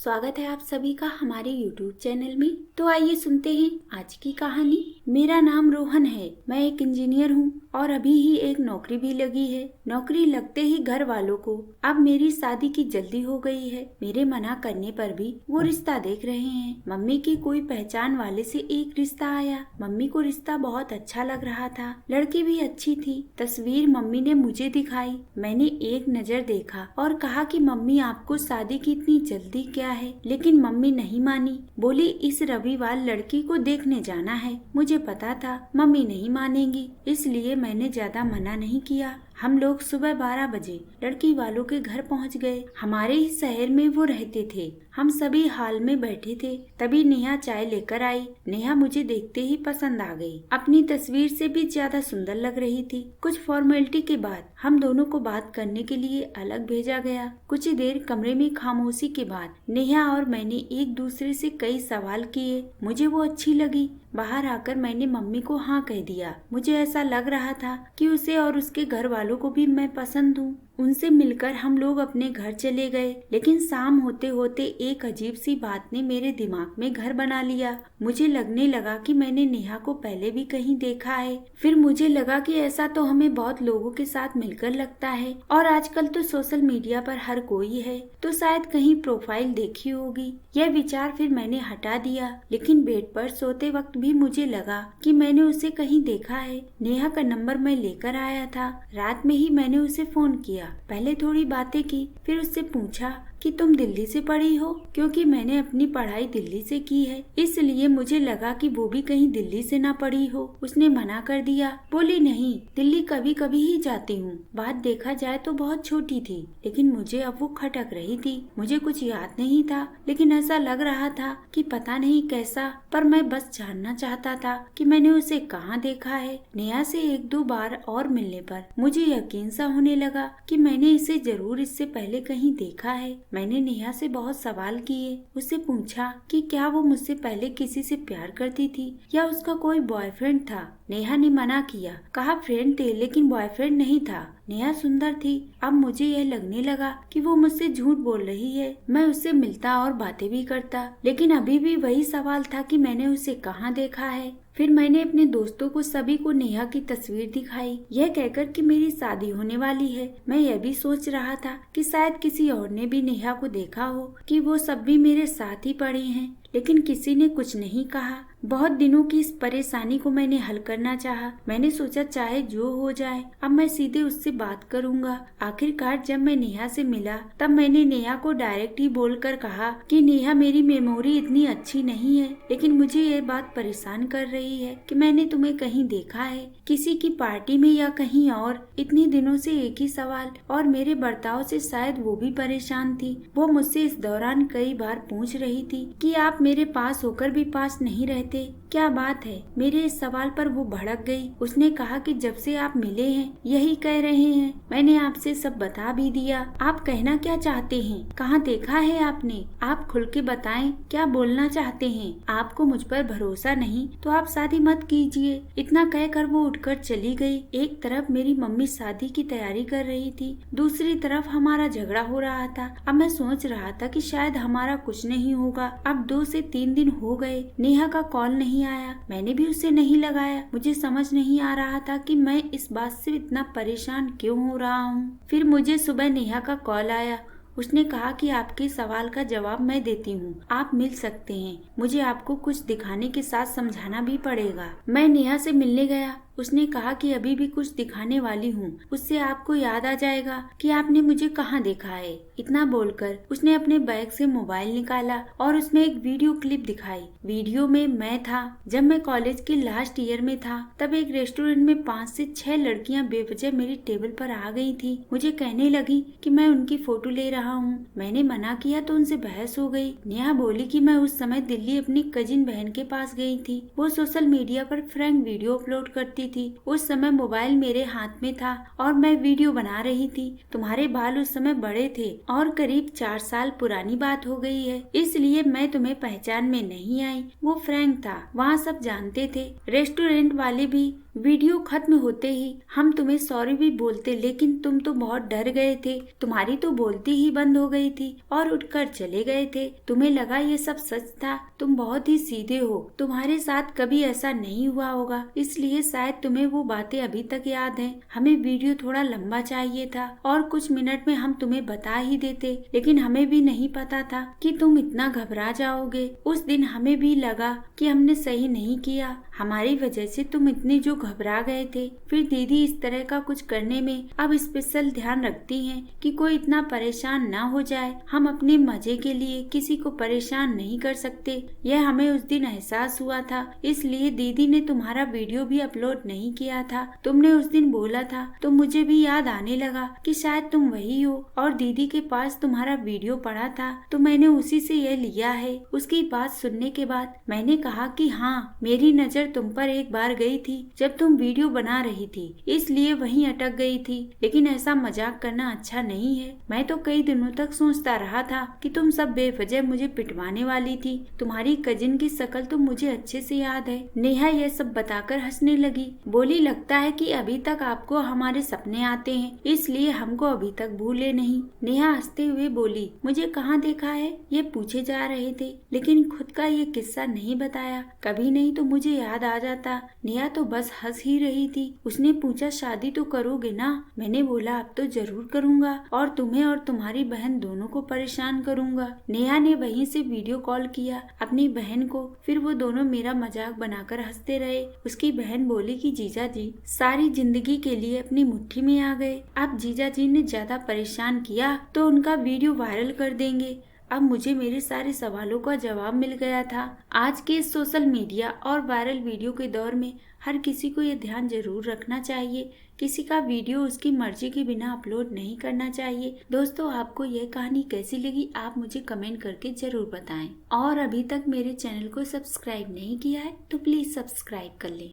स्वागत है आप सभी का हमारे YouTube चैनल में। तो आइए सुनते हैं आज की कहानी। मेरा नाम रोहन है, मैं एक इंजीनियर हूँ और अभी ही एक नौकरी भी लगी है। नौकरी लगते ही घर वालों को अब मेरी शादी की जल्दी हो गई है। मेरे मना करने पर भी वो रिश्ता देख रहे हैं। मम्मी की कोई पहचान वाले से एक रिश्ता आया। मम्मी को रिश्ता बहुत अच्छा लग रहा था, लड़की भी अच्छी थी। तस्वीर मम्मी ने मुझे दिखाई, मैंने एक नजर देखा और कहा कि मम्मी आपको शादी की इतनी जल्दी क्या है। लेकिन मम्मी नहीं मानी, बोली इस रविवार लड़की को देखने जाना है। मुझे पता था मम्मी नहीं मानेंगी, इसलिए मैंने ज्यादा मना नहीं किया। हम लोग सुबह 12 बजे लड़की वालों के घर पहुंच गए। हमारे ही शहर में वो रहते थे। हम सभी हॉल में बैठे थे, तभी नेहा चाय लेकर आई। नेहा मुझे देखते ही पसंद आ गई, अपनी तस्वीर से भी ज्यादा सुंदर लग रही थी। कुछ फॉर्मेलिटी के बाद हम दोनों को बात करने के लिए अलग भेजा गया। कुछ ही देर कमरे में खामोशी के बाद नेहा और मैंने एक दूसरे से कई सवाल किए। मुझे वो अच्छी लगी। बाहर आकर मैंने मम्मी को हाँ कह दिया। मुझे ऐसा लग रहा था कि उसे और उसके घर वालों को भी मैं पसंद हूँ। उनसे मिलकर हम लोग अपने घर चले गए। लेकिन शाम होते होते एक अजीब सी बात ने मेरे दिमाग में घर बना लिया। मुझे लगने लगा कि मैंने नेहा को पहले भी कहीं देखा है। फिर मुझे लगा कि ऐसा तो हमें बहुत लोगों के साथ मिलकर लगता है और आजकल तो सोशल मीडिया पर हर कोई है, तो शायद कहीं प्रोफाइल देखी होगी। यह विचार फिर मैंने हटा दिया। लेकिन बेड पर सोते वक्त भी मुझे लगा कि मैंने उसे कहीं देखा है। नेहा का नंबर मैं लेकर आया था। रात में ही मैंने उसे फोन किया। पहले थोड़ी बातें की, फिर उससे पूछा कि तुम दिल्ली से पढ़ी हो, क्योंकि मैंने अपनी पढ़ाई दिल्ली से की है, इसलिए मुझे लगा कि वो भी कहीं दिल्ली से ना पढ़ी हो। उसने मना कर दिया, बोली नहीं, दिल्ली कभी कभी ही जाती हूँ। बात देखा जाए तो बहुत छोटी थी, लेकिन मुझे अब वो खटक रही थी। मुझे कुछ याद नहीं था, लेकिन ऐसा लग रहा था कि पता नहीं कैसा, पर मैं बस जानना चाहता था कि मैंने उसे कहाँ देखा है। नेहा से एक दो बार और मिलने पर मुझे यकीन सा होने लगा कि मैंने इसे जरूर इससे पहले कहीं देखा है। मैंने नेहा से बहुत सवाल किए। उससे पूछा कि क्या वो मुझसे पहले किसी से प्यार करती थी या उसका कोई बॉयफ्रेंड था। नेहा ने मना किया, कहा फ्रेंड थे लेकिन बॉयफ्रेंड नहीं था। नेहा सुंदर थी। अब मुझे यह लगने लगा कि वो मुझसे झूठ बोल रही है। मैं उससे मिलता और बातें भी करता, लेकिन अभी भी वही सवाल था कि मैंने उसे कहाँ देखा है। फिर मैंने अपने दोस्तों को सभी को नेहा की तस्वीर दिखाई, यह कहकर कि मेरी शादी होने वाली है। मैं यह भी सोच रहा था कि शायद किसी और ने भी नेहा को देखा हो, कि वो सब भी मेरे साथ ही पड़े हैं, लेकिन किसी ने कुछ नहीं कहा। बहुत दिनों की इस परेशानी को मैंने हल करना चाहा। मैंने सोचा चाहे जो हो जाए, अब मैं सीधे उससे बात करूंगा। आखिरकार जब मैं नेहा से मिला तब मैंने नेहा को डायरेक्ट ही बोलकर कहा कि नेहा, मेरी मेमोरी इतनी अच्छी नहीं है, लेकिन मुझे ये बात परेशान कर रही है कि मैंने तुम्हें कहीं देखा है, किसी की पार्टी में या कहीं और। इतने दिनों से एक ही सवाल, और मेरे बर्ताव से शायद वो भी परेशान थी। वो मुझसे इस दौरान कई बार पूछ रही थी कि आप मेरे पास होकर भी पास नहीं रहते, क्या बात है। मेरे इस सवाल पर वो भड़क गई। उसने कहा कि जब से आप मिले हैं यही कह रहे हैं। मैंने आपसे सब बता भी दिया। आप कहना क्या चाहते हैं, कहाँ देखा है आपने, आप खुल के बताएं, क्या बोलना चाहते हैं। आपको मुझ पर भरोसा नहीं तो आप शादी मत कीजिए। इतना कहकर वो उठकर चली गई। एक तरफ मेरी मम्मी शादी की तैयारी कर रही थी, दूसरी तरफ हमारा झगड़ा हो रहा था। अब मैं सोच रहा था कि शायद हमारा कुछ नहीं होगा। अब 2 से 3 दिन हो गए, नेहा का कॉल नहीं आया, मैंने भी उसे नहीं लगाया। मुझे समझ नहीं आ रहा था कि मैं इस बात से इतना परेशान क्यों हो रहा हूँ। फिर मुझे सुबह नेहा का कॉल आया। उसने कहा कि आपके सवाल का जवाब मैं देती हूँ, आप मिल सकते हैं। मुझे आपको कुछ दिखाने के साथ समझाना भी पड़ेगा। मैं नेहा से मिलने गया। उसने कहा कि अभी भी कुछ दिखाने वाली हूँ, उससे आपको याद आ जाएगा कि आपने मुझे कहाँ देखा है। इतना बोलकर उसने अपने बैग से मोबाइल निकाला और उसमें एक वीडियो क्लिप दिखाई। वीडियो में मैं था। जब मैं कॉलेज के लास्ट ईयर में था, तब एक रेस्टोरेंट में 5 से 6 लड़कियां बेवजह मेरी टेबल पर आ गई थी। मुझे कहने लगी कि मैं उनकी फोटो ले रहा हूँ। मैंने मना किया तो उनसे बहस हो गई। नेहा बोली कि मैं उस समय दिल्ली अपनी कजिन बहन के पास गई थी। वो सोशल मीडिया पर फ्रैंक वीडियो अपलोड करती की थी। उस समय मोबाइल मेरे हाथ में था और मैं वीडियो बना रही थी। तुम्हारे बाल उस समय बड़े थे और करीब 4 साल पुरानी बात हो गई है, इसलिए मैं तुम्हें पहचान में नहीं आई। वो फ्रैंक था, वहाँ सब जानते थे। रेस्टोरेंट वाले भी। वीडियो खत्म होते ही हम तुम्हें सॉरी भी बोलते, लेकिन तुम तो बहुत डर गए थे। तुम्हारी तो बोलती ही बंद हो गई थी और उठकर चले गए थे। तुम्हें लगा ये सब सच था। तुम बहुत ही सीधे हो, तुम्हारे साथ कभी ऐसा नहीं हुआ होगा, इसलिए शायद तुम्हें वो बातें अभी तक याद हैं। हमें वीडियो थोड़ा लंबा चाहिए था और कुछ मिनट में हम तुम्हें बता ही देते, लेकिन हमें भी नहीं पता था कि तुम इतना घबरा जाओगे। उस दिन हमें भी लगा कि हमने सही नहीं किया, हमारी वजह से तुम इतने जो घबरा गए थे। फिर दीदी इस तरह का कुछ करने में अब स्पेशल ध्यान रखती हैं कि कोई इतना परेशान ना हो जाए। हम अपने मजे के लिए किसी को परेशान नहीं कर सकते, यह हमें उस दिन एहसास हुआ था। इसलिए दीदी ने तुम्हारा वीडियो भी अपलोड नहीं किया था। तुमने उस दिन बोला था तो मुझे भी याद आने लगा कि शायद तुम वही हो और दीदी के पास तुम्हारा वीडियो पड़ा था तो मैंने उसी से यह लिया है। उसकी बात सुनने के बाद मैंने कहा कि हाँ, मेरी नजर तुम पर एक बार गई थी जब तुम वीडियो बना रही थी, इसलिए वहीं अटक गई थी। लेकिन ऐसा मजाक करना अच्छा नहीं है। मैं तो कई दिनों तक सोचता रहा था कि तुम सब बेवजह मुझे पिटवाने वाली थी। तुम्हारी कजिन की शक्ल तो मुझे अच्छे से याद है। नेहा यह सब बताकर हंसने लगी, बोली लगता है कि अभी तक आपको हमारे सपने आते हैं, इसलिए हमको अभी तक भूले नहीं। नेहा हंसते हुए बोली, मुझे कहाँ देखा है ये पूछे जा रहे थे, लेकिन खुद का ये किस्सा नहीं बताया। कभी नहीं तो मुझे याद आ जाता। नेहा तो बस हंस ही रही थी। उसने पूछा, शादी तो करोगे ना? मैंने बोला अब तो जरूर करूँगा और तुम्हें और तुम्हारी बहन दोनों को परेशान करूँगा। नेहा ने वहीं से वीडियो कॉल किया अपनी बहन को। फिर वो दोनों मेरा मजाक बनाकर हंसते रहे। उसकी बहन बोली कि जीजा जी सारी जिंदगी के लिए अपनी मुट्ठी में आ गए। अब जीजा जी ने ज्यादा परेशान किया तो उनका वीडियो वायरल कर देंगे। अब मुझे मेरे सारे सवालों का जवाब मिल गया था। आज के सोशल मीडिया और वायरल वीडियो के दौर में हर किसी को ये ध्यान जरूर रखना चाहिए, किसी का वीडियो उसकी मर्जी के बिना अपलोड नहीं करना चाहिए। दोस्तों, आपको यह कहानी कैसी लगी आप मुझे कमेंट करके जरूर बताएं। और अभी तक मेरे चैनल को सब्सक्राइब नहीं किया है तो प्लीज सब्सक्राइब कर लें।